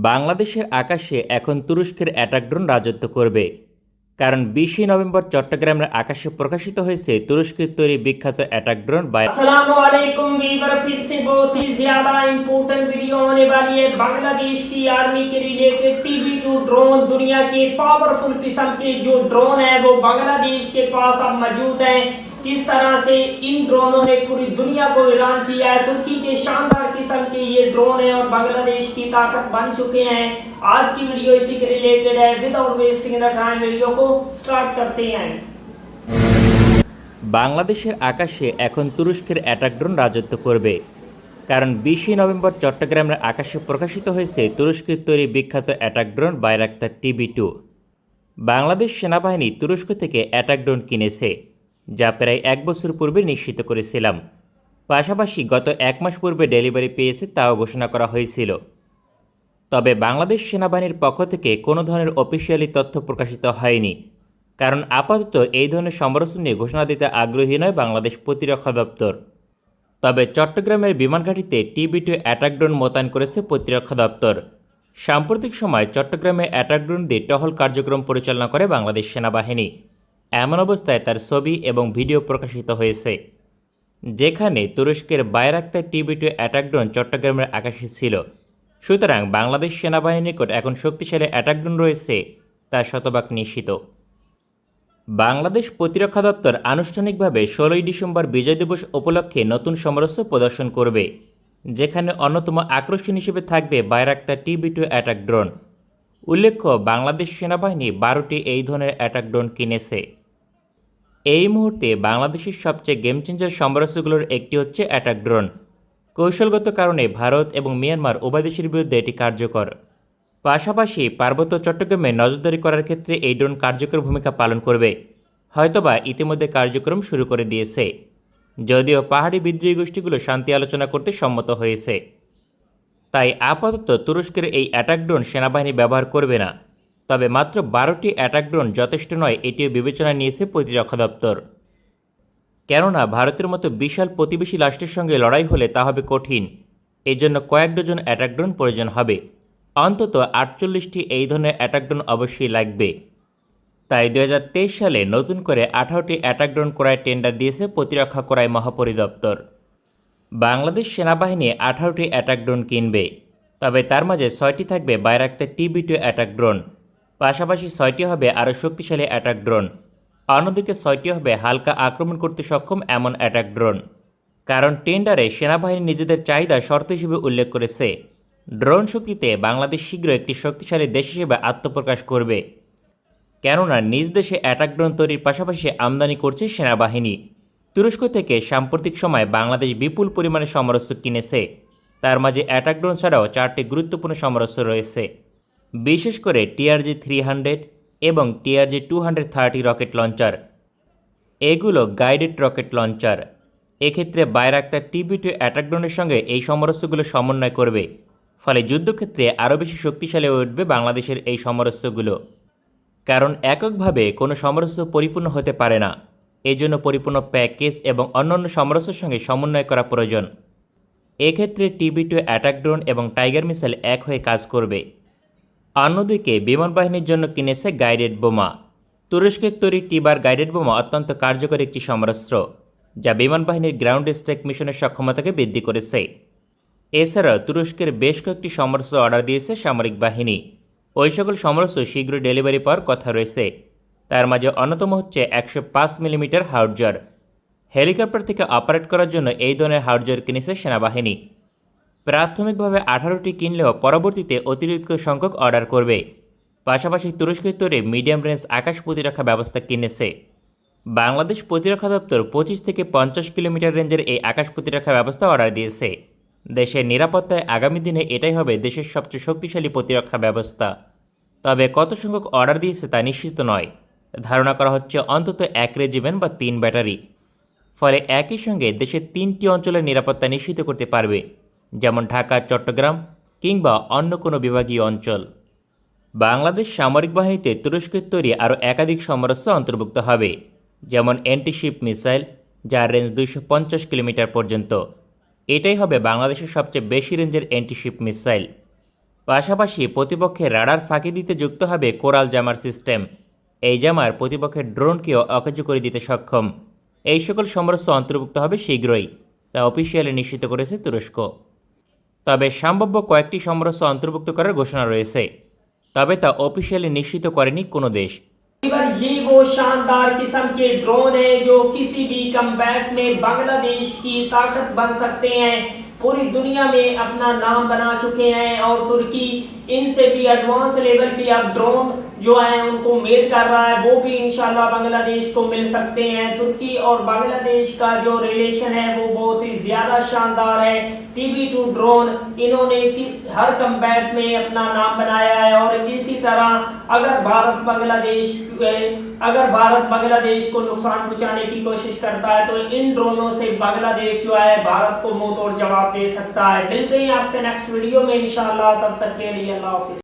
বাংলাদেশের আকাশে এখন তুরস্কের অ্যাটাক ড্রোন রাজত্ব করবে। কারণ 20 নভেম্বর চট্টগ্রামের আকাশে প্রকাশিত হয়েছে তুরস্কের তৈরি বিখ্যাত অ্যাটাক ড্রোন अस्सलामुअलैकुम वीवर, फिर से बहुत ही ज्यादा इम्पोर्टेंट वीडियो होने वाली है। बांग्लादेश की आर्मी के रिलेटेड TB2 ड्रोन, दुनिया के पावरफुल किस्म के जो ड्रोन है वो बांग्लादेश के पास अब मौजूद हैं। किस तरह से इन ड्रोनों ने पूरी दुनिया को हैरान किया है। तुर्की के शानदार किस्म के ये ड्रोन है और बांग्लादेश की ताकत बन चुके हैं। आज की वीडियो इसी के रिलेटेड है। Without wasting the time video को स्टार्ट करते हैं। বাংলাদেশের আকাশে এখন তুরস্কের অ্যাটাক ড্রোন রাজত্ব করবে। কারণ 20 নভেম্বর চট্টগ্রামের আকাশে প্রকাশিত হয়েছে তুরস্কের তৈরি বিখ্যাত attack drone Bayraktar TB2। Bangladesh সেনাবাহিনী তুরস্ক থেকে অ্যাটাক ড্রোন কিনেছে, যা প্রায় 1 বছর পূর্বে নিশ্চিত করেছিলাম। পাশাপাশি গত 1 মাস পূর্বে ডেলিভারি পেয়েছে তাও ঘোষণা করা হয়েছিল। তবে বাংলাদেশ সেনাবাহিনীর পক্ষ থেকে কোনো ধরনের অফিসিয়ালি তথ্য প্রকাশিত হয়নি। কারণ আপাতত এই ধরনের সমরাস্ত্র নিয়ে ঘোষণা দিতে আগ্রহী নয় বাংলাদেশ প্রতিরক্ষা দপ্তর। তবে চট্টগ্রামের বিমানঘাটিতে TB2 অ্যাটাক ড্রোন মোতায়েন করেছে প্রতিরক্ষা দপ্তর। সাম্প্রতিক সময় চট্টগ্রামে অ্যাটাক ড্রোন দিয়ে টহল কার্যক্রম পরিচালনা করে বাংলাদেশ সেনাবাহিনী। এমন অবস্থায় তার ছবি এবং ভিডিও প্রকাশিত হয়েছে, যেখানে তুরস্কের বাইরাক্তার TB2 অ্যাটাক ড্রোন চট্টগ্রামের আকাশে ছিল। সুতরাং বাংলাদেশ সেনাবাহিনীর নিকট এখন শক্তিশালী অ্যাটাক ড্রোন রয়েছে, তা শতভাগ নিশ্চিত। বাংলাদেশ প্রতিরক্ষা দপ্তর আনুষ্ঠানিকভাবে 16 ডিসেম্বর বিজয় দিবস উপলক্ষে নতুন সমরাস্ত্র প্রদর্শন করবে, যেখানে অন্যতম আকর্ষণ হিসেবে থাকবে বাইরাক্তার TB2 অ্যাটাক ড্রোন। উল্লেখ্য, বাংলাদেশ সেনাবাহিনী 12টি এই ধরনের অ্যাটাক ড্রোন কিনেছে। এই মুহূর্তে বাংলাদেশের সবচেয়ে গেম চেঞ্জার সমরাস্ত্রগুলোর একটি হচ্ছে অ্যাটাক ড্রোন। কৌশলগত কারণে ভারত এবং মিয়ানমার উভয় দেশের বিরুদ্ধে এটি কার্যকর। পাশাপাশি পার্বত্য চট্টগ্রামে নজরদারি করার ক্ষেত্রে এই ড্রোন কার্যকর ভূমিকা পালন করবে। হয়তোবা ইতিমধ্যে কার্যক্রম শুরু করে দিয়েছে, যদিও পাহাড়ি বিদ্রোহী গোষ্ঠীগুলো শান্তি আলোচনা করতে সম্মত হয়েছে। তাই আপাতত তুরস্কের এই অ্যাটাক ড্রোন সেনাবাহিনী ব্যবহার করবে না। তবে মাত্র 12টি অ্যাটাক ড্রোন যথেষ্ট নয়, এটিও বিবেচনা নিয়েছে প্রতিরক্ষা দপ্তর। কেননা ভারতের মতো বিশাল প্রতিবেশী রাষ্ট্রের সঙ্গে লড়াই হলে তা হবে কঠিন। এজন্য কয়েক ডজন অ্যাটাক ড্রোন প্রয়োজন হবে। অন্তত 48টি এই ধরনের অ্যাটাক ড্রোন অবশ্যই লাগবে। তাই 2023 সালে নতুন করে 18টি অ্যাটাক ড্রোন ক্রয়ের টেন্ডার দিয়েছে প্রতিরক্ষা ক্রয় মহাপরিদপ্তর। বাংলাদেশ সেনাবাহিনী 18টি অ্যাটাক ড্রোন কিনবে। তবে তার মাঝে 6টি থাকবে বাইরাক্তার TB2 অ্যাটাক ড্রোন। পাশাপাশি 6টি হবে আরও শক্তিশালী অ্যাটাক ড্রোন। অন্যদিকে 6টি হবে হালকা আক্রমণ করতে সক্ষম এমন অ্যাটাক ড্রোন। কারণ টেন্ডারে সেনাবাহিনী নিজেদের চাহিদা শর্ত হিসেবে উল্লেখ করেছে, ড্রোন শক্তিতে বাংলাদেশ শীঘ্র একটি শক্তিশালী দেশ হিসেবে আত্মপ্রকাশ করবে। কেননা নিজ দেশে অ্যাটাক ড্রোন তৈরির পাশাপাশি আমদানি করছে সেনাবাহিনী। তুরস্ক থেকে সাম্প্রতিক সময়ে বাংলাদেশ বিপুল পরিমাণে সমরাস্ত্র কিনেছে। তার মাঝে অ্যাটাক ড্রোন ছাড়াও 4টি গুরুত্বপূর্ণ সমরাস্ত্র রয়েছে, বিশেষ করে TRG-300 এবং TRG-230 রকেট লঞ্চার। এগুলো গাইডেড রকেট লঞ্চার। এক্ষেত্রে বাইরাক্তার TB2 অ্যাটাক ড্রোনের সঙ্গে এই সমরাস্ত্রগুলো সমন্বয় করবে। ফলে যুদ্ধক্ষেত্রে আরও বেশি শক্তিশালী হয়ে উঠবে বাংলাদেশের এই সমরাস্ত্রগুলো। কারণ এককভাবে কোনো সমরাস্ত্র পরিপূর্ণ হতে পারে না, এজন্য পরিপূর্ণ প্যাকেজ এবং অন্যান্য সমরাস্ত্রের সঙ্গে সমন্বয় করা প্রয়োজন। এক্ষেত্রে TB2 অ্যাটাক ড্রোন এবং টাইগার মিসাইল এক হয়ে কাজ করবে। অন্যদিকে বিমান বাহিনীর জন্য কিনেছে গাইডেড বোমা। তুরস্কের তৈরি টিবার গাইডেড বোমা অত্যন্ত কার্যকর একটি সমরাস্ত্র, যা বিমান বাহিনীর গ্রাউন্ড স্ট্রাইক মিশনের সক্ষমতাকে বৃদ্ধি করেছে। এছাড়াও তুরস্কের বেশ কয়েকটি সমরাস্ত্র অর্ডার দিয়েছে সামরিক বাহিনী। ওই সকল সমরাস্ত্র শীঘ্রই ডেলিভারি পাওয়ার কথা রয়েছে। তার মাঝে অন্যতম হচ্ছে 105 মিলিমিটার হাউটজার। হেলিকপ্টার থেকে অপারেট করার জন্য এই ধরনের হাউটজার কিনেছে সেনাবাহিনী। প্রাথমিকভাবে 18টি কিনলেও পরবর্তীতে অতিরিক্ত সংখ্যক অর্ডার করবে। পাশাপাশি তুরস্কের তৈরি মিডিয়াম রেঞ্জ আকাশ প্রতিরক্ষা ব্যবস্থা কিনেছে। বাংলাদেশ প্রতিরক্ষা দপ্তর 25 থেকে 50 কিলোমিটার রেঞ্জের এই আকাশ প্রতিরক্ষা ব্যবস্থা অর্ডার দিয়েছে। দেশের নিরাপত্তায় আগামী দিনে এটাই হবে দেশের সবচেয়ে শক্তিশালী প্রতিরক্ষা ব্যবস্থা। তবে কত সংখ্যক অর্ডার দিয়েছে তা নিশ্চিত নয়। ধারণা করা হচ্ছে অন্তত 1 রেজিমেন্ট বা 3 ব্যাটারি। ফলে একই সঙ্গে দেশের 3টি অঞ্চলের নিরাপত্তা নিশ্চিত করতে পারবে, যেমন ঢাকা, চট্টগ্রাম কিংবা অন্য কোনো বিভাগীয় অঞ্চল। বাংলাদেশ সামরিক বাহিনীতে তুরস্কের তৈরি আরও একাধিক সমরাস্ত্র অন্তর্ভুক্ত হবে, যেমন অ্যান্টিশিপ মিসাইল, যার রেঞ্জ 250 কিলোমিটার পর্যন্ত। এটাই হবে বাংলাদেশের সবচেয়ে বেশি রেঞ্জের অ্যান্টিশিপ মিসাইল। পাশাপাশি প্রতিপক্ষের রাডার ফাঁকি দিতে যুক্ত হবে কোরাল জামার সিস্টেম। এই জামার প্রতিপক্ষের ড্রোনকেও অকার্য করে দিতে সক্ষম। এই সকল সমরাস্ত্র অন্তর্ভুক্ত হবে শীঘ্রই, তা অফিসিয়ালি নিশ্চিত করেছে তুরস্ক। তবে সম্ভাব্য কয়েকটি সমরাস্ত্র অন্তর্ভুক্ত করার ঘোষণা রয়েছে, তবে তা অফিসিয়ালি নিশ্চিত करेনি কোনো দেশ। ये वो शानदार किस्म के ड्रोन हैं जो किसी भी कम्बैट में बांग्लादेश की ताकत बन सकते हैं। पूरी दुनिया में अपना नाम बना चुके हैं और तुर्की इनसे भी एडवांस लेवल की अब ड्रोन जो है उनको मेड कर रहा है, वो भी इंशाल्लाह बांग्लादेश को मिल सकते हैं। तुर्की और बांग्लादेश का जो रिलेशन है वो बहुत ही ज्यादा शानदार है। TB2 ड्रोन इन्होंने हर कम्बैट में अपना नाम बनाया है और इसी तरह अगर भारत बांग्लादेश को नुकसान पहुंचाने की कोशिश करता है तो इन ड्रोनों से बांग्लादेश जो है भारत को मुंह तोड़ जवाब दे सकता है। मिलते हैं आपसे नेक्स्ट वीडियो में इंशाल्लाह, तब तक के लिए अल्लाह हाफिज।